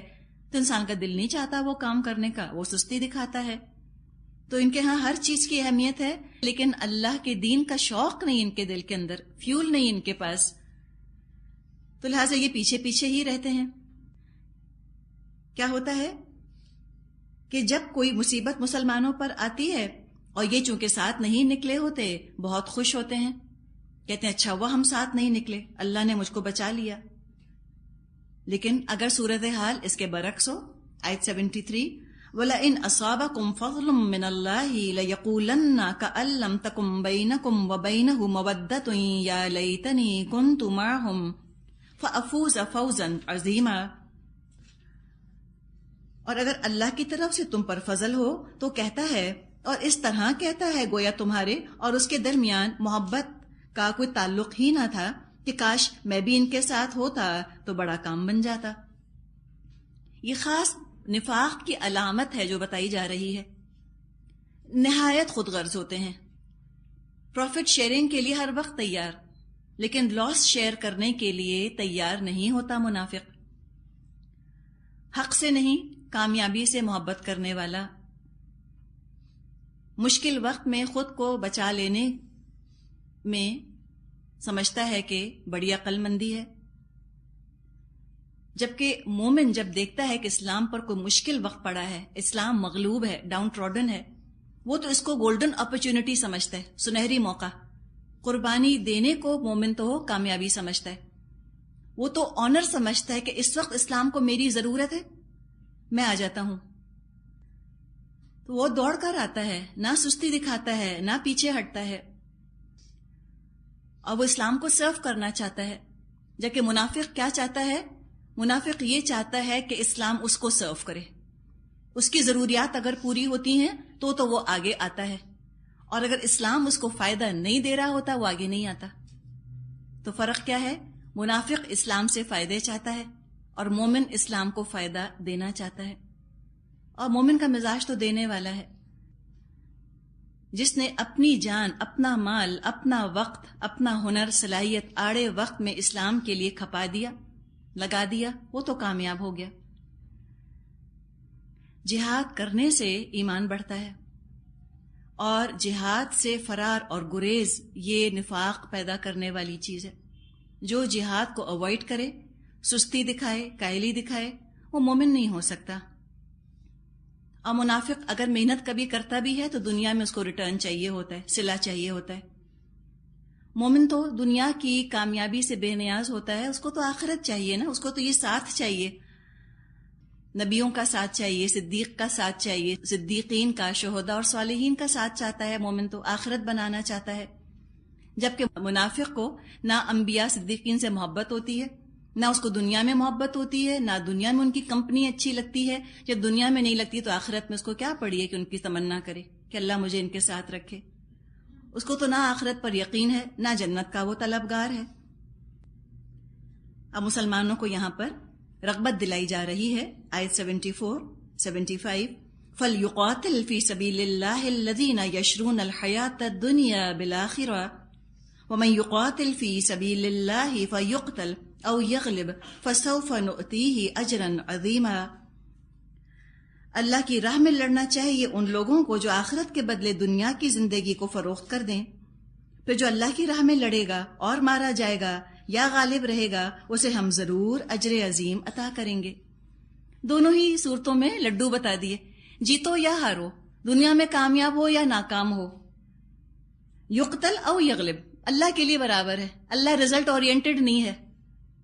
تو انسان کا دل نہیں چاہتا وہ کام کرنے کا، وہ سستی دکھاتا ہے۔ تو ان کے ہاں ہر چیز کی اہمیت ہے، لیکن اللہ کے دین کا شوق نہیں ان کے دل کے اندر، فیول نہیں ان کے پاس، تو لہٰذا یہ پیچھے پیچھے ہی رہتے ہیں۔ کیا ہوتا ہے کہ جب کوئی مصیبت مسلمانوں پر آتی ہے اور یہ چونکہ ساتھ نہیں نکلے ہوتے، بہت خوش ہوتے ہیں، کہتے ہیں اچھا ہوا ہم ساتھ نہیں نکلے، اللہ نے مجھ کو بچا لیا۔ لیکن اگر صورتحال اس کے برعکس ہو، آیت 73، وَلَئِنْ أَصَابَكُمْ فَضْلٌ مِّنَ اللَّهِ لَيَقُولَنَّ كَأَن لَّمْ تَكُن بَيْنَكُمْ وَبَيْنَهُ مَوَدَّةٌ يَا لَيْتَنِي كُنتُ مَعَهُمْ فَأَفُوزَ فَوْزًا عَظِيمًا۔ اور اگر اللہ کی طرف سے تم پر فضل ہو تو کہتا ہے، اور اس طرح کہتا ہے گویا تمہارے اور اس کے درمیان محبت کا کوئی تعلق ہی نہ تھا، کہ کاش میں بھی ان کے ساتھ ہوتا تو بڑا کام بن جاتا۔ یہ خاص نفاق کی علامت ہے جو بتائی جا رہی ہے۔ نہایت خود غرض ہوتے ہیں، پروفٹ شیئرنگ کے لیے ہر وقت تیار، لیکن لاس شیئر کرنے کے لیے تیار نہیں ہوتا منافق۔ حق سے نہیں، کامیابی سے محبت کرنے والا، مشکل وقت میں خود کو بچا لینے میں سمجھتا ہے کہ بڑی عقل مندی ہے، جبکہ مومن جب دیکھتا ہے کہ اسلام پر کوئی مشکل وقت پڑا ہے، اسلام مغلوب ہے، ڈاؤن ٹراڈن ہے، وہ تو اس کو گولڈن اپرچونٹی سمجھتا ہے، سنہری موقع، قربانی دینے کو مومن تو کامیابی سمجھتا ہے، وہ تو آنر سمجھتا ہے کہ اس وقت اسلام کو میری ضرورت ہے، میں آ جاتا ہوں، تو وہ دوڑ کر آتا ہے، نہ سستی دکھاتا ہے، نہ پیچھے ہٹتا ہے، اور وہ اسلام کو سرو کرنا چاہتا ہے۔ جبکہ منافق کیا چاہتا ہے؟ منافق یہ چاہتا ہے کہ اسلام اس کو سرو کرے، اس کی ضروریات اگر پوری ہوتی ہیں تو وہ آگے آتا ہے، اور اگر اسلام اس کو فائدہ نہیں دے رہا ہوتا وہ آگے نہیں آتا۔ تو فرق کیا ہے؟ منافق اسلام سے فائدے چاہتا ہے اور مومن اسلام کو فائدہ دینا چاہتا ہے، اور مومن کا مزاج تو دینے والا ہے۔ جس نے اپنی جان، اپنا مال، اپنا وقت، اپنا ہنر، صلاحیت آڑے وقت میں اسلام کے لیے کھپا دیا، لگا دیا، وہ تو کامیاب ہو گیا۔ جہاد کرنے سے ایمان بڑھتا ہے، اور جہاد سے فرار اور گریز یہ نفاق پیدا کرنے والی چیز ہے۔ جو جہاد کو اوائڈ کرے، سستی دکھائے، کائلی دکھائے، وہ مومن نہیں ہو سکتا۔ اور منافق اگر محنت کبھی کرتا بھی ہے تو دنیا میں اس کو ریٹرن چاہیے ہوتا ہے، صلہ چاہیے ہوتا ہے۔ مومن تو دنیا کی کامیابی سے بے نیاز ہوتا ہے، اس کو تو آخرت چاہیے نا، اس کو تو یہ ساتھ چاہیے، نبیوں کا ساتھ چاہیے، صدیق کا ساتھ چاہیے، صدیقین کا، شہداء اور صالحین کا ساتھ چاہتا ہے۔ مومن تو آخرت بنانا چاہتا ہے، جبکہ منافق کو نہ انبیاء صدیقین سے محبت ہوتی ہے، نہ اس کو دنیا میں محبت ہوتی ہے، نہ دنیا میں ان کی کمپنی اچھی لگتی ہے۔ جب دنیا میں نہیں لگتی تو آخرت میں اس کو کیا پڑی ہے کہ ان کی تمنا کرے کہ اللہ مجھے ان کے ساتھ رکھے۔ اس کو تو نہ آخرت پر یقین ہے، نہ جنت کا وہ طلبگار ہے۔ اب مسلمانوں کو یہاں پر رغبت دلائی جا رہی ہے، آیت 74 75، فَلْيُقَاتِلْ فِي سَبِيلِ اللَّهِ الَّذِينَ يَشْرُونَ الْحَيَاةَ الدُّنْيَا بِالْآخِرَةِ وَمَنْ يُقَاتِلْ فِي سَبِيلِ اللَّهِ فَيُقْتَلْ أَوْ يَغْلِبْ فَسَوْفَ نُؤْتِيهِ أَجْرًا عَظِيمًا۔ اللہ کی راہ میں لڑنا چاہیے ان لوگوں کو جو آخرت کے بدلے دنیا کی زندگی کو فروخت کر دیں، پھر جو اللہ کی راہ میں لڑے گا اور مارا جائے گا یا غالب رہے گا اسے ہم ضرور اجر عظیم عطا کریں گے۔ دونوں ہی صورتوں میں لڈو بتا دیے، جیتو یا ہارو، دنیا میں کامیاب ہو یا ناکام ہو، یقتل او یغلب، اللہ کے لیے برابر ہے۔ اللہ رزلٹ اورینٹڈ نہیں ہے،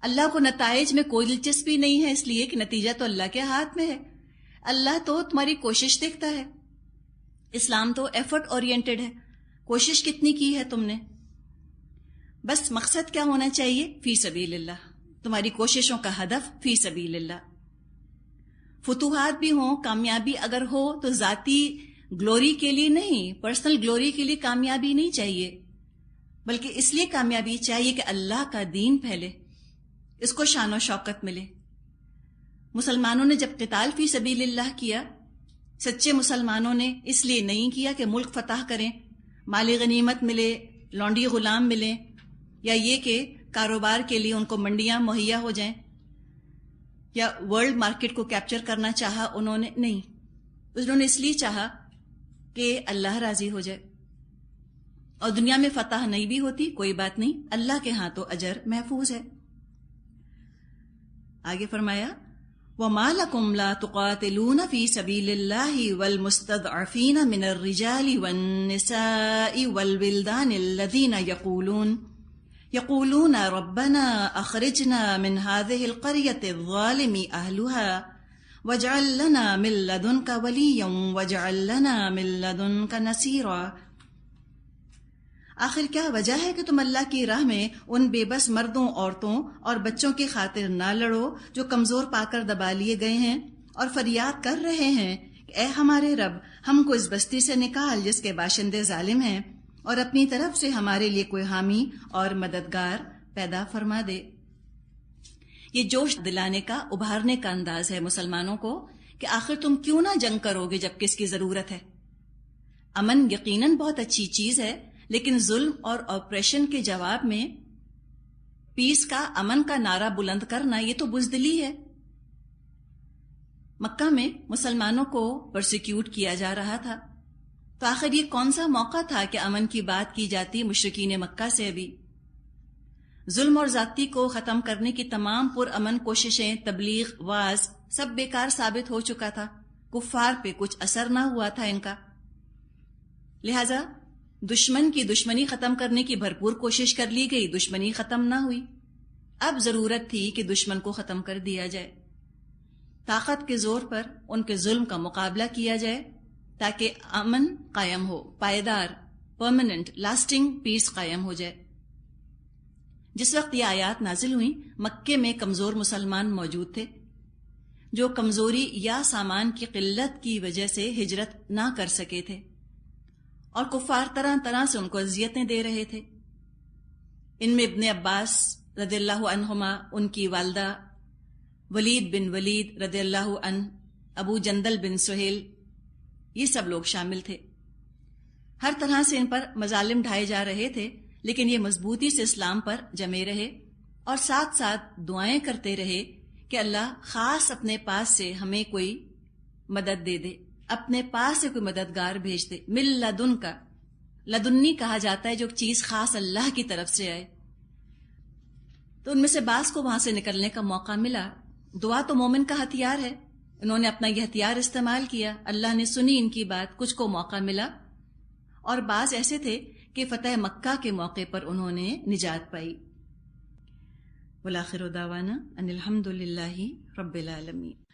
اللہ کو نتائج میں کوئی دلچسپی نہیں ہے، اس لیے کہ نتیجہ تو اللہ کے ہاتھ میں ہے۔ اللہ تو تمہاری کوشش دیکھتا ہے۔ اسلام تو ایفرٹ اورینٹڈ ہے، کوشش کتنی کی ہے تم نے، بس مقصد کیا ہونا چاہیے؟ فی سبیل اللہ، تمہاری کوششوں کا ہدف فی سبیل اللہ۔ فتوحات بھی ہوں، کامیابی اگر ہو تو ذاتی گلوری کے لیے نہیں، پرسنل گلوری کے لیے کامیابی نہیں چاہیے، بلکہ اس لیے کامیابی چاہیے کہ اللہ کا دین پھیلے، اس کو شان و شوکت ملے۔ مسلمانوں نے جب قتال فی سبیل اللہ کیا، سچے مسلمانوں نے اس لیے نہیں کیا کہ ملک فتح کریں، مالی غنیمت ملے، لونڈی غلام ملیں، یا یہ کہ کاروبار کے لیے ان کو منڈیاں مہیا ہو جائیں، یا ورلڈ مارکیٹ کو کیپچر کرنا چاہا انہوں نے، نہیں، انہوں نے اس لیے چاہا کہ اللہ راضی ہو جائے، اور دنیا میں فتح نہیں بھی ہوتی کوئی بات نہیں، اللہ کے ہاں تو اجر محفوظ ہے۔ آگے فرمایا وَمَا لَكُمْ لَا تُقَاتِلُونَ فِي سَبِيلِ اللَّهِ وَالْمُسْتَضْعَفِينَ مِنَ الرِّجَالِ وَالنِّسَاءِ وَالْوِلْدَانِ الَّذِينَ يَقُولُونَ رَبَّنَا أَخْرِجْنَا مِنْ هَذِهِ الْقَرْيَةِ الظَّالِمِ أَهْلُهَا وَاجْعَل لَّنَا مِن لَّدُنكَ وَلِيًّا وَاجْعَل لَّنَا مِن لَّدُنكَ نَصِيرًا۔ آخر کیا وجہ ہے کہ تم اللہ کی راہ میں ان بے بس مردوں، عورتوں اور بچوں کی خاطر نہ لڑو جو کمزور پا کر دبا لیے گئے ہیں، اور فریاد کر رہے ہیں کہ اے ہمارے رب، ہم کو اس بستی سے نکال جس کے باشندے ظالم ہیں، اور اپنی طرف سے ہمارے لیے کوئی حامی اور مددگار پیدا فرما دے۔ یہ جوش دلانے کا، ابھارنے کا انداز ہے مسلمانوں کو کہ آخر تم کیوں نہ جنگ کرو گے جب کہ اس کی ضرورت ہے۔ امن یقیناً بہت اچھی چیز ہے، لیکن ظلم اور آپریشن کے جواب میں پیس کا، امن کا نعرہ بلند کرنا، یہ تو بزدلی ہے۔ مکہ میں مسلمانوں کو پرسیکیوٹ کیا جا رہا تھا، تو آخر یہ کون سا موقع تھا کہ امن کی بات کی جاتی مشرکین مکہ سے بھی؟ ظلم اور زیادتی کو ختم کرنے کی تمام پرامن کوششیں، تبلیغ، واعظ، سب بیکار ثابت ہو چکا تھا، کفار پہ کچھ اثر نہ ہوا تھا ان کا۔ لہذا دشمن کی دشمنی ختم کرنے کی بھرپور کوشش کر لی گئی، دشمنی ختم نہ ہوئی۔ اب ضرورت تھی کہ دشمن کو ختم کر دیا جائے، طاقت کے زور پر ان کے ظلم کا مقابلہ کیا جائے تاکہ امن قائم ہو، پائیدار، پرماننٹ، لاسٹنگ پیس قائم ہو جائے۔ جس وقت یہ آیات نازل ہوئیں، مکے میں کمزور مسلمان موجود تھے جو کمزوری یا سامان کی قلت کی وجہ سے ہجرت نہ کر سکے تھے، اور کفار طرح طرح سے ان کو اذیتیں دے رہے تھے۔ ان میں ابن عباس رضی اللہ عنہما، ان کی والدہ، ولید بن ولید رضی اللہ عنہ، ابو جندل بن سہیل، یہ سب لوگ شامل تھے۔ ہر طرح سے ان پر مظالم ڈھائے جا رہے تھے، لیکن یہ مضبوطی سے اسلام پر جمے رہے اور ساتھ ساتھ دعائیں کرتے رہے کہ اللہ خاص اپنے پاس سے ہمیں کوئی مدد دے دے، اپنے پاس سے کوئی مددگار بھیج دے۔ مل لدن کا، لدنی کہا جاتا ہے جو چیز خاص اللہ کی طرف سے آئے۔ تو ان میں سے بعض کو وہاں سے نکلنے کا موقع ملا۔ دعا تو مومن کا ہتھیار ہے، انہوں نے اپنا یہ ہتھیار استعمال کیا، اللہ نے سنی ان کی بات، کچھ کو موقع ملا، اور بعض ایسے تھے کہ فتح مکہ کے موقع پر انہوں نے نجات پائی۔ والآخر دعوانا ان الحمد للہ رب العالمین۔